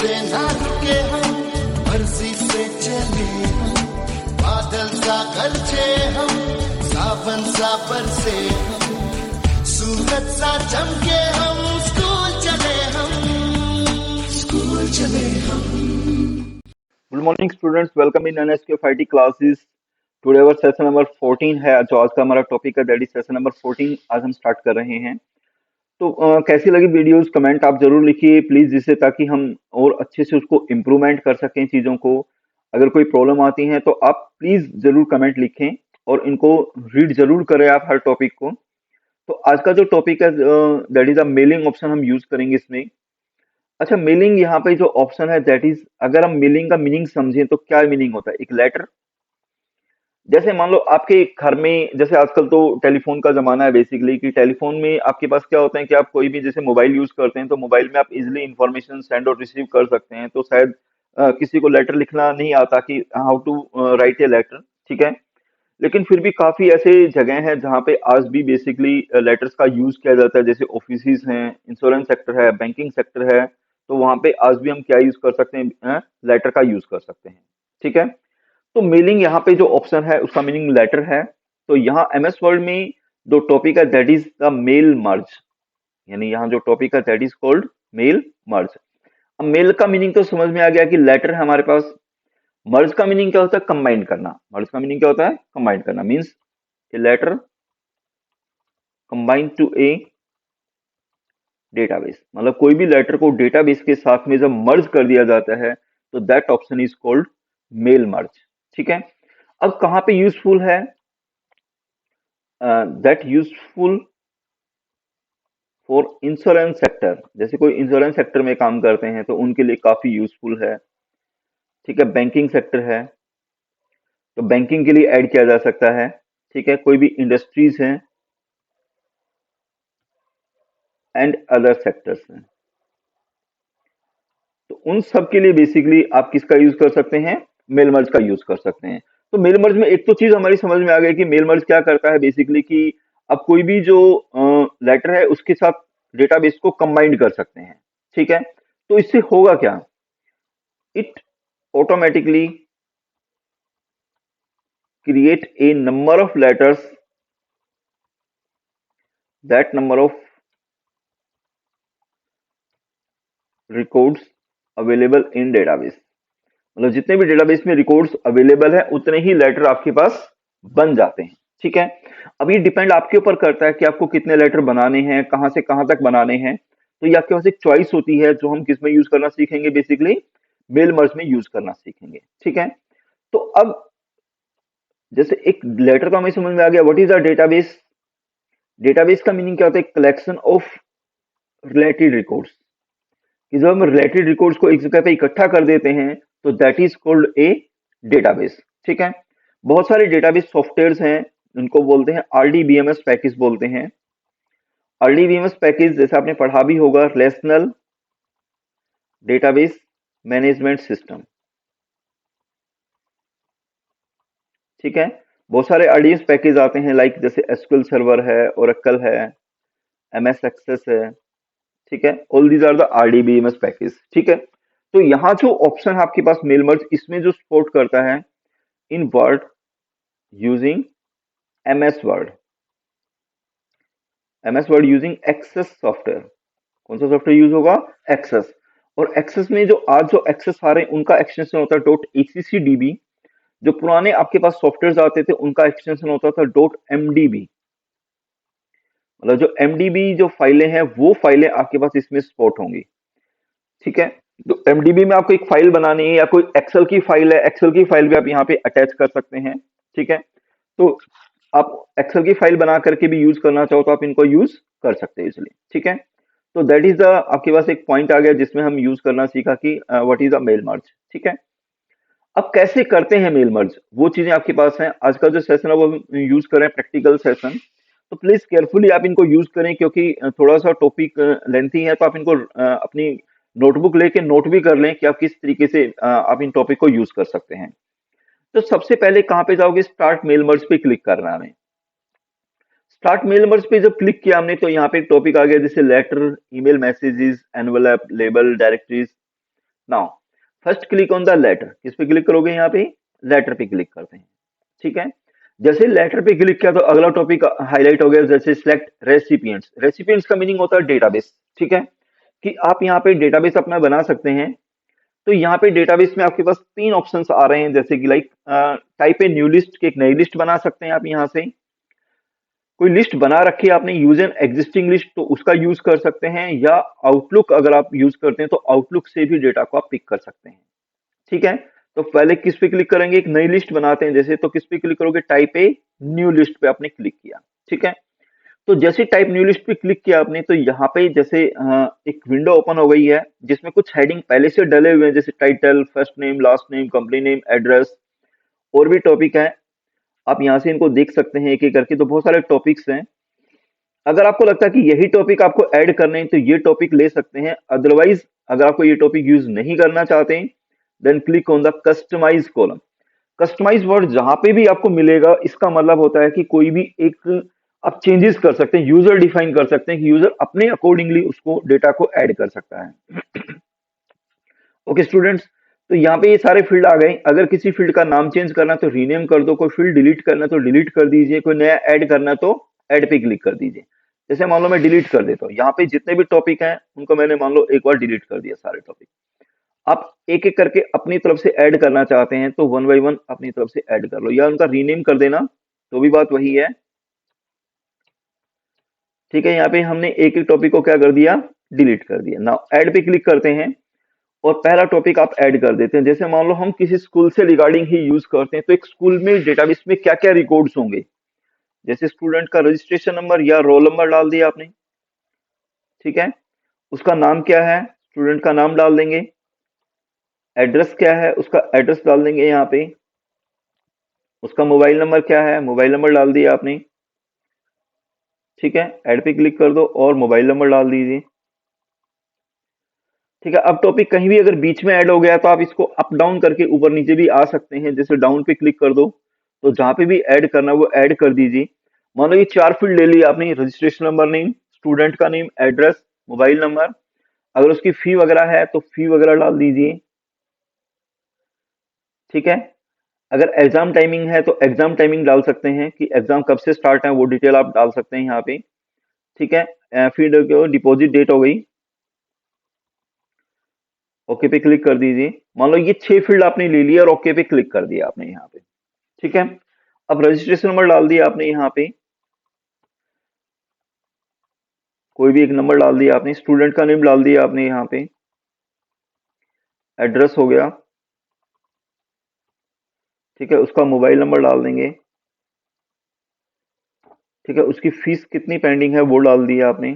से ना रुके हम, मर्जी से चले हम, बादल सा गरजे हम, सावन सा बरसे हम, सूरज सा चमके हम, स्कूल चले हम, स्कूल चले हम। Good morning students, welcome in NSQFIT classes. Today our session number 14 है। जो आज का हमारा टॉपिक है दैट इज सेशन नंबर 14। आज हम स्टार्ट कर रहे हैं। तो कैसी लगी वीडियोस, कमेंट आप जरूर लिखिए प्लीज, जिससे ताकि हम और अच्छे से उसको इम्प्रूवमेंट कर सकें चीज़ों को। अगर कोई प्रॉब्लम आती है तो आप प्लीज जरूर कमेंट लिखें और इनको रीड जरूर करें आप हर टॉपिक को। तो आज का जो टॉपिक है that is a mailing option हम यूज करेंगे इसमें। अच्छा, मेलिंग यहाँ पे जो ऑप्शन है दैट इज, अगर हम मेलिंग का मीनिंग समझें तो क्या मीनिंग होता है। एक लेटर, जैसे मान लो आपके घर में, जैसे आजकल तो टेलीफोन का जमाना है बेसिकली, कि टेलीफोन में आपके पास क्या होता है कि आप कोई भी जैसे मोबाइल यूज करते हैं तो मोबाइल में आप इजिली इंफॉर्मेशन सेंड और रिसीव कर सकते हैं। तो शायद किसी को लेटर लिखना नहीं आता कि how to write a letter, ठीक है। लेकिन फिर भी काफी ऐसे जगह हैं जहाँ पे आज भी बेसिकली लेटर्स का यूज किया जाता है। जैसे ऑफिस हैं, इंश्योरेंस सेक्टर है, बैंकिंग सेक्टर है, तो वहां पे आज भी हम क्या यूज कर सकते हैं, लेटर का यूज कर सकते हैं, ठीक है। तो मेलिंग यहाँ पे जो ऑप्शन है उसका मीनिंग लेटर है। तो यहाँ MS वर्ड में जो टॉपिक है that is the mail merge, यानी यहाँ जो टॉपिक है that is called mail merge. अब मेल का मीनिंग तो समझ में आ गया कि लेटर है हमारे पास। मर्ज का मीनिंग क्या होता है, कंबाइन करना। मर्ज का मीनिंग क्या होता है, कंबाइन करना। Means a letter combine to a database, मतलब कोई भी लेटर को डेटाबेस के साथ में जब मर्ज कर दिया जाता है तो that option is called mail merge, ठीक है। अब कहाँ पे यूजफुल है, that useful for insurance sector. जैसे कोई इंश्योरेंस सेक्टर में काम करते हैं तो उनके लिए काफी यूजफुल है, ठीक है। बैंकिंग सेक्टर है तो बैंकिंग के लिए ऐड किया जा सकता है, ठीक है। कोई भी इंडस्ट्रीज हैं एंड अदर सेक्टर्स हैं, तो उन सब के लिए बेसिकली आप किसका यूज कर सकते हैं, मेल मर्ज का यूज कर सकते हैं। तो मेल मर्ज में एक तो चीज हमारी समझ में आ गई कि मेल मर्ज क्या करता है बेसिकली, कि अब कोई भी जो लेटर है उसके साथ डेटाबेस को कंबाइंड कर सकते हैं, ठीक है। तो इससे होगा क्या, it automatically create a number of letters, that number of records available in database. मतलब जितने भी डेटाबेस में रिकॉर्ड्स अवेलेबल है उतने ही लेटर आपके पास बन जाते हैं, ठीक है। अब ये डिपेंड आपके ऊपर करता है कि आपको कितने लेटर बनाने हैं, कहां से कहां तक बनाने हैं। तो ये आपके पास एक चॉइस होती है जो हम किस में यूज करना सीखेंगे, बेसिकली मेल मर्ज में यूज करना सीखेंगे, ठीक है। तो अब जैसे एक लेटर तो हमें समझ में आ गया, what is a database. Database का मीनिंग क्या होता है, कलेक्शन ऑफ रिलेटेड रिकॉर्ड्स, कि जब हम रिलेटेड रिकॉर्ड्स को एक जगह पे इकट्ठा कर देते हैं तो that is called a database, ठीक है। बहुत सारे डेटाबेस सॉफ्टवेयर्स हैं, उनको बोलते हैं RDBMS पैकेज बोलते हैं। RDBMS पैकेज जैसे आपने पढ़ा भी होगा, रिलेशनल डेटाबेस मैनेजमेंट सिस्टम, ठीक है। बहुत सारे RDBMS पैकेज आते हैं, लाइक जैसे SQL सर्वर है, ओरेकल है, MS एक्सेस है, ठीक है। All these are the RDBMS package, ठीक है। तो यहाँ जो ऑप्शन है आपके पास मेल मर्ज, इसमें जो सपोर्ट करता है in Word using MS Word, MS Word using Access software. कौन सा सॉफ्टवेयर यूज होगा, एक्सेस। और एक्सेस में जो आज जो एक्सेस आ रहे हैं उनका एक्सटेंशन होता है .accdb। जो पुराने आपके पास सॉफ्टवेयर आते थे उनका एक्सटेंशन होता था .mdb। मतलब जो MDB जो फाइलें हैं वो फाइलें आपके पास इसमें सपोर्ट होंगी, ठीक है। तो MDB में आपको एक फाइल बनानी है या कोई एक्सेल की फाइल है, एक्सेल की फाइल भी आप यहाँ पे अटैच कर सकते हैं, ठीक है। तो आप एक्सेल की फाइल बना करके भी यूज करना चाहो तो आप इनको यूज कर सकते हैं इसलिए, ठीक है। तो दैट इज द, आपके पास एक पॉइंट आ गया जिसमें हम यूज करना सीखा कि what is a mail merge, ठीक है। अब कैसे करते हैं मेल मर्ज, वो चीजें आपके पास हैं। आज का जो सेशन है वो यूज करें प्रैक्टिकल सेशन। तो प्लीज केयरफुली आप इनको यूज करें, क्योंकि थोड़ा सा टॉपिक लेंथी है, तो आप इनको अपनी नोटबुक लेके नोट भी कर लें कि आप किस तरीके से आप इन टॉपिक को यूज कर सकते हैं। तो सबसे पहले कहाँ पे जाओगे, स्टार्ट मेल मर्ज पे क्लिक करना है हमें। स्टार्ट मेल मर्ज पे जब क्लिक किया हमने तो यहाँ पे एक टॉपिक आ गया जैसे letter, email messages, envelope, label, directories, now first click on the letter, किस पे क्लिक करोगे, यहाँ पे लेटर पे क्लिक करते हैं। ठीक है, जैसे लेटर पे क्लिक किया तो अगला टॉपिक हाईलाइट हो गया, जैसे सिलेक्ट रेसिपिएंट्स। रेसिपिएंट्स का मीनिंग होता है डेटाबेस। ठीक है, कि आप यहाँ पे डेटाबेस अपना बना सकते हैं। तो यहाँ पे डेटाबेस में आपके पास तीन ऑप्शंस आ रहे हैं, जैसे कि like type a new list, की एक नई लिस्ट बना सकते हैं आप यहाँ से। कोई लिस्ट बना रखी है आपने, यूज एन एग्जिस्टिंग लिस्ट, तो उसका यूज कर सकते हैं, या आउटलुक अगर आप यूज करते हैं तो आउटलुक से भी डेटा को आप पिक कर सकते हैं। ठीक है, तो पहले किस पे क्लिक करेंगे, एक नई लिस्ट बनाते हैं जैसे, तो किस पे क्लिक करोगे, टाइप ए न्यू लिस्ट पे आपने क्लिक किया। ठीक है, तो जैसे टाइप न्यू लिस्ट पे क्लिक किया आपने, तो यहाँ पे जैसे एक विंडो ओपन हो गई है जिसमें कुछ हेडिंग पहले से डले हुए हैं, जैसे title, first name, last name, company name, address, और भी टॉपिक है। आप यहाँ से इनको देख सकते हैं एक एक करके, तो बहुत सारे टॉपिक्स हैं। अगर आपको लगता है कि यही टॉपिक आपको ऐड करने हैं तो ये टॉपिक ले सकते हैं, अदरवाइज अगर आपको ये टॉपिक यूज नहीं करना चाहते हैं, then click on the customize column. Customize word जहां पे भी आपको मिलेगा, इसका मतलब होता है कि कोई भी एक आप चेंजेस कर सकते हैं, यूजर डिफाइन कर सकते हैं कि यूजर अपने अकॉर्डिंगली उसको डेटा को ऐड कर सकता है। ओके स्टूडेंट्स, तो यहाँ पे ये सारे फील्ड आ गए। अगर किसी फील्ड का नाम चेंज करना है तो रीनेम कर दो, कोई फील्ड डिलीट करना है तो डिलीट कर दीजिए, कोई नया ऐड करना है तो ऐड पे क्लिक कर दीजिए। जैसे मान लो मैं डिलीट कर देता हूँ, यहाँ पे जितने भी टॉपिक हैं उनको मैंने मान लो एक बार डिलीट कर दिया सारे टॉपिक। आप एक एक करके अपनी तरफ से ऐड करना चाहते हैं तो वन बाई वन अपनी तरफ से ऐड कर लो, या उनका रीनेम कर देना, तो भी बात वही है। ठीक है, यहाँ पे हमने एक एक टॉपिक को क्या कर दिया, डिलीट कर दिया। नाउ ऐड पे क्लिक करते हैं और पहला टॉपिक आप ऐड कर देते हैं। जैसे मान लो हम किसी स्कूल से रिगार्डिंग ही यूज करते हैं, तो एक स्कूल में डेटाबेस में क्या क्या रिकॉर्ड्स होंगे, जैसे स्टूडेंट का रजिस्ट्रेशन नंबर या रोल नंबर डाल दिया आपने। ठीक है, उसका नाम क्या है, स्टूडेंट का नाम डाल देंगे। एड्रेस क्या है, उसका एड्रेस डाल देंगे यहाँ पे। उसका मोबाइल नंबर क्या है, मोबाइल नंबर डाल दिया आपने। ठीक है, ऐड पे क्लिक कर दो और मोबाइल नंबर डाल दीजिए। ठीक है, अब टॉपिक कहीं भी अगर बीच में ऐड हो गया तो आप इसको अप डाउन करके ऊपर नीचे भी आ सकते हैं। जैसे डाउन पे क्लिक कर दो तो जहां पे भी ऐड करना है वो ऐड कर दीजिए। मान लो ये चार फील्ड ले लिया आपने, रजिस्ट्रेशन नंबर, नेम, स्टूडेंट का नेम, एड्रेस, मोबाइल नंबर। अगर उसकी फी वगैरह है तो फी वगैरह डाल दीजिए। ठीक है, अगर एग्जाम टाइमिंग है तो एग्जाम टाइमिंग डाल सकते हैं कि एग्जाम कब से स्टार्ट है, वो डिटेल आप डाल सकते हैं यहाँ पे। ठीक है, फिर डिपॉजिट डेट हो गई, ओके पे क्लिक कर दीजिए। मान लो ये छह फील्ड आपने ले लिया और ओके पे क्लिक कर दिया आपने यहाँ पे। ठीक है, अब रजिस्ट्रेशन नंबर डाल दिया आपने यहाँ पे, कोई भी एक नंबर डाल दिया आपने। स्टूडेंट का नेम डाल दिया आपने यहाँ पे। एड्रेस हो गया। ठीक है, उसका मोबाइल नंबर डाल देंगे। ठीक है, उसकी फीस कितनी पेंडिंग है वो डाल दिया आपने।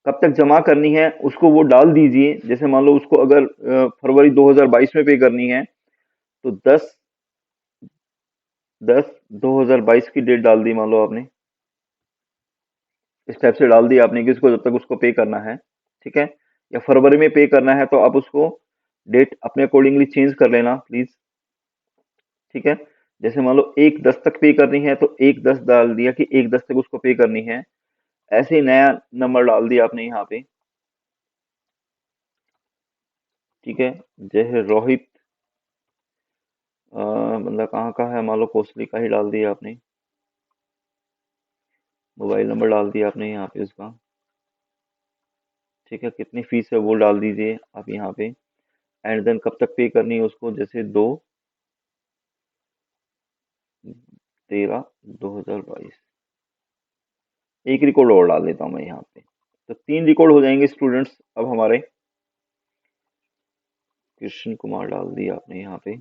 कब तक जमा करनी है उसको वो डाल दीजिए। जैसे मान लो उसको अगर फरवरी 2022 में पे करनी है तो 10/10/2022 की डेट डाल दी मान लो आपने। इस टाइप से डाल दिया आपने कि उसको जब तक उसको पे करना है। ठीक है, या फरवरी में पे करना है तो आप उसको डेट अपने अकॉर्डिंगली चेंज कर लेना प्लीज। ठीक है, जैसे मान लो 1/10 तक पे करनी है तो 1/10 डाल दिया कि 1/10 तक उसको पे करनी है। ऐसे ही नया नंबर डाल दिया आपने यहाँ पे। ठीक है, जय रोहित, मतलब कहाँ का है, मान लो कोसली का ही डाल दिया आपने। मोबाइल नंबर डाल दिया आपने यहाँ पे उसका। ठीक है, कितनी फीस है वो डाल दीजिए आप यहाँ पे। एंड देन कब तक पे करनी है उसको, जैसे 2/13/2022। एक रिकॉर्ड और डाल देता हूँ मैं यहाँ पे, तो 3 रिकॉर्ड हो जाएंगे स्टूडेंट्स अब हमारे। कृष्ण कुमार डाल दिया आपने यहाँ पे।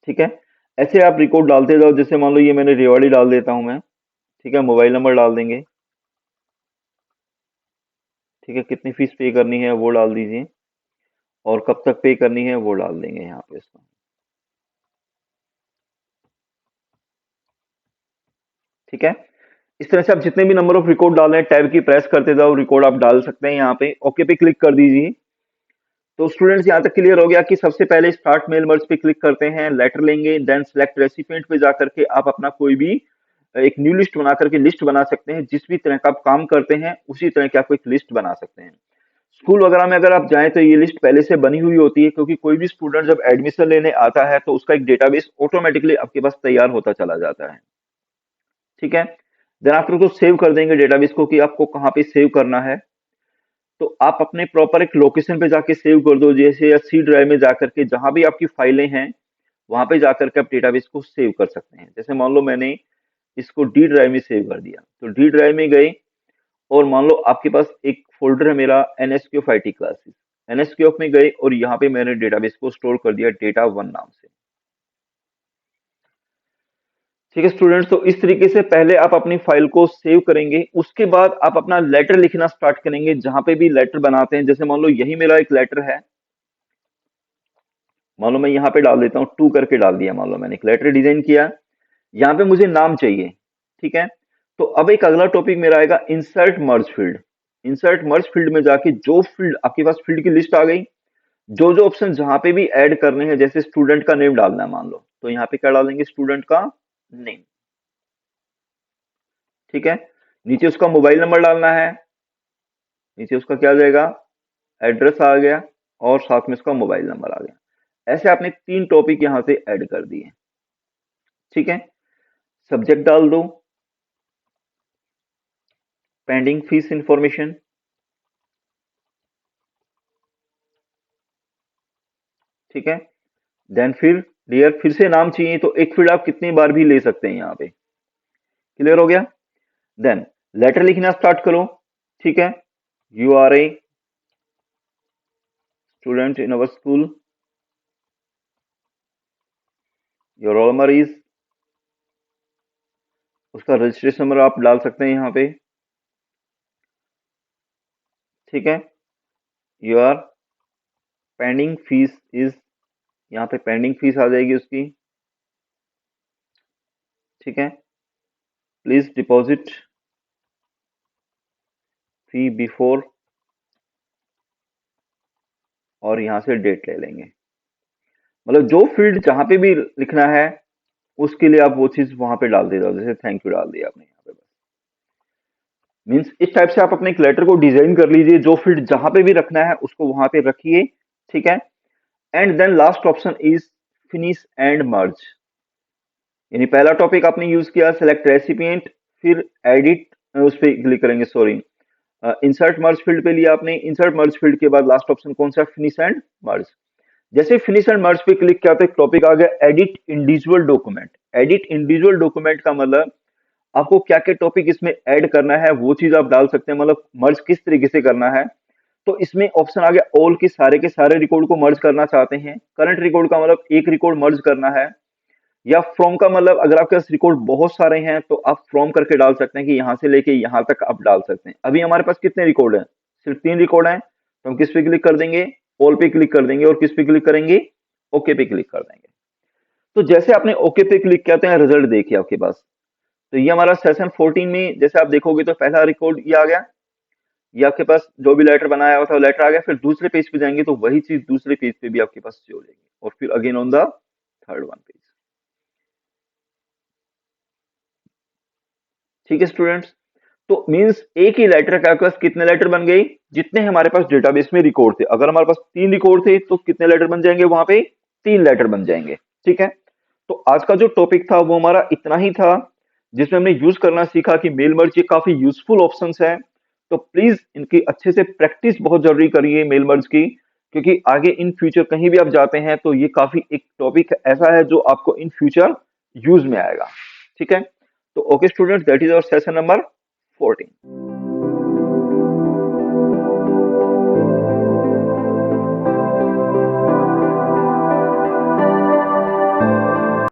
ठीक है, ऐसे आप रिकॉर्ड डालते जाओ। जैसे मान लो ये मैंने रेवाड़ी डाल देता हूँ मैं। ठीक है, मोबाइल नंबर डाल देंगे। ठीक है, कितनी फीस पे करनी है वो डाल दीजिए और कब तक पे करनी है वो डाल देंगे यहाँ पे इसका। ठीक है, इस तरह से आप जितने भी नंबर ऑफ रिकॉर्ड डाल रहे हैं टैब की प्रेस करते जाओ, रिकॉर्ड आप डाल सकते हैं यहाँ पे। ओके पे क्लिक कर दीजिए। तो स्टूडेंट्स यहाँ तक क्लियर हो गया कि सबसे पहले स्टार्ट मेल मर्ज पे क्लिक करते हैं, लेटर लेंगे, देन सेलेक्ट रेसिपिएंट पे जाकर के आप अपना कोई भी एक न्यू लिस्ट बना करके लिस्ट बना सकते हैं। जिस भी तरह का आप काम करते हैं उसी तरह की आप एक लिस्ट बना सकते हैं। स्कूल वगैरह में अगर आप जाएं तो ये लिस्ट पहले से बनी हुई होती है, क्योंकि कोई भी स्टूडेंट जब एडमिशन लेने आता है तो उसका एक डेटाबेस ऑटोमेटिकली आपके पास तैयार होता चला जाता है। ठीक है, देन आप उसको सेव कर देंगे डेटाबेस को कि आपको कहाँ पे सेव करना है। तो आप अपने प्रॉपर एक लोकेशन पे जाके सेव कर दो, जैसे या सी ड्राइव में जाकर के जहां भी आपकी फाइलें हैं वहां पे जाकर के आप डेटाबेस को सेव कर सकते हैं। जैसे मान लो मैंने इसको डी ड्राइव में सेव कर दिया, तो डी ड्राइव में गए और मान लो आपके पास एक फोल्डर है मेरा एनएसक्यूएफ आईटी क्लासेस, एनएसक्यूएफ में गए और यहाँ पे मैंने डेटाबेस को स्टोर कर दिया डेटा वन नाम से। ठीक है स्टूडेंट्स, तो इस तरीके से पहले आप अपनी फाइल को सेव करेंगे, उसके बाद आप अपना लेटर लिखना स्टार्ट करेंगे। जहां पे भी लेटर बनाते हैं, जैसे मान लो यही मेरा एक लेटर है, मान लो मैं यहाँ पे डाल देता हूँ, टू करके डाल दिया। मान लो मैंने एक लेटर डिजाइन किया, यहाँ पे मुझे नाम चाहिए। ठीक है, तो अब एक अगला टॉपिक मेरा आएगा इंसर्ट मर्ज फील्ड। इंसर्ट मर्ज फील्ड में जाके जो फील्ड आपके पास फील्ड की लिस्ट आ गई, जो जो ऑप्शन जहां पे भी ऐड करने हैं, जैसे स्टूडेंट का नेम डालना है मान लो, तो यहाँ पे क्या डालेंगे, स्टूडेंट का नेम। ठीक है, नीचे उसका मोबाइल नंबर डालना है, नीचे उसका क्या आ जाएगा, एड्रेस आ गया, और साथ में उसका मोबाइल नंबर आ गया। ऐसे आपने 3 टॉपिक यहां से ऐड कर दिए। ठीक है, सब्जेक्ट डाल दो पेंडिंग फीस इंफॉर्मेशन। ठीक है, देन फिर डियर, फिर से नाम चाहिए तो एक फील्ड आप कितनी बार भी ले सकते हैं यहाँ पे। क्लियर हो गया, देन लेटर लिखना स्टार्ट करो। ठीक है, you are a student in our school, your roll number is, उसका रजिस्ट्रेशन नंबर आप डाल सकते हैं यहाँ पे। ठीक है, योर पेंडिंग फीस इज, यहाँ पे पेंडिंग फीस आ जाएगी उसकी। ठीक है, प्लीज डिपॉजिट फी बिफोर, और यहाँ से डेट ले लेंगे। मतलब जो फील्ड जहां पे भी लिखना है उसके लिए आप वो चीज वहां पे डाल देते हो, जैसे थैंक यू डाल दिया आपने यहाँ पे। बस मीन्स इस टाइप से आप अपने एक लेटर को डिजाइन कर लीजिए, जो फील्ड जहां पे भी रखना है उसको वहां पे रखिए। ठीक है, and then last option is finish and merge. यानी पहला टॉपिक आपने यूज किया सेलेक्ट रेसिपिएंट, फिर एडिट, उस पर क्लिक करेंगे, सॉरी इंसर्ट मर्ज फील्ड पे लिया आपने। इंसर्ट मर्ज फील्ड के बाद लास्ट ऑप्शन कौन सा, फिनिश एंड मर्ज। जैसे फिनिश एंड मर्ज पे क्लिक किया तो एक टॉपिक आ गया edit individual document. Edit individual document का मतलब आपको क्या क्या टॉपिक इसमें ऐड करना है वो चीज आप डाल सकते हैं, मतलब मर्ज किस तरीके से करना है। तो इसमें ऑप्शन आ गया ऑल, के सारे रिकॉर्ड को मर्ज करना चाहते हैं। करंट रिकॉर्ड का मतलब एक रिकॉर्ड मर्ज करना है, या फ्रॉम का मतलब अगर आपके पास रिकॉर्ड बहुत सारे हैं तो आप फ्रॉम करके डाल सकते हैं कि यहां से लेके यहां तक आप डाल सकते हैं। अभी हमारे पास कितने रिकॉर्ड हैं, सिर्फ 3 रिकॉर्ड हैं, तो हम किस पे क्लिक कर देंगे, ऑल पे क्लिक कर देंगे, और किस पे क्लिक करेंगे, ओके पे क्लिक कर देंगे। तो जैसे आपने ओके पे क्लिक किया तो रिजल्ट देखिए आपके पास। तो ये हमारा सेशन 14 में जैसे आप देखोगे तो पहला रिकॉर्ड ये आ गया, ये आपके पास जो भी लेटर बनाया हुआ था वो लेटर आ गया। फिर दूसरे पेज पे जाएंगे तो वही चीज दूसरे पेज पे भी आपके पास शो होगी, और फिर again on the third one page. ठीक है स्टूडेंट्स, तो मींस एक ही लेटर का आपके पास कितने लेटर बन गए, जितने हमारे पास डेटाबेस में रिकॉर्ड थे। अगर हमारे पास 3 रिकॉर्ड थे तो कितने लेटर बन जाएंगे, वहां पे 3 लेटर बन जाएंगे। ठीक है, तो आज का जो टॉपिक था वो हमारा इतना ही था, जिसमें हमने यूज करना सीखा कि मेल मर्ज ये काफी यूजफुल ऑप्शंस है। तो प्लीज इनकी अच्छे से प्रैक्टिस बहुत जरूरी करिए मेल मर्ज की, क्योंकि आगे इन फ्यूचर कहीं भी आप जाते हैं तो ये काफी एक टॉपिक ऐसा है जो आपको इन फ्यूचर यूज में आएगा। ठीक है, तो okay students, that is our session number 14।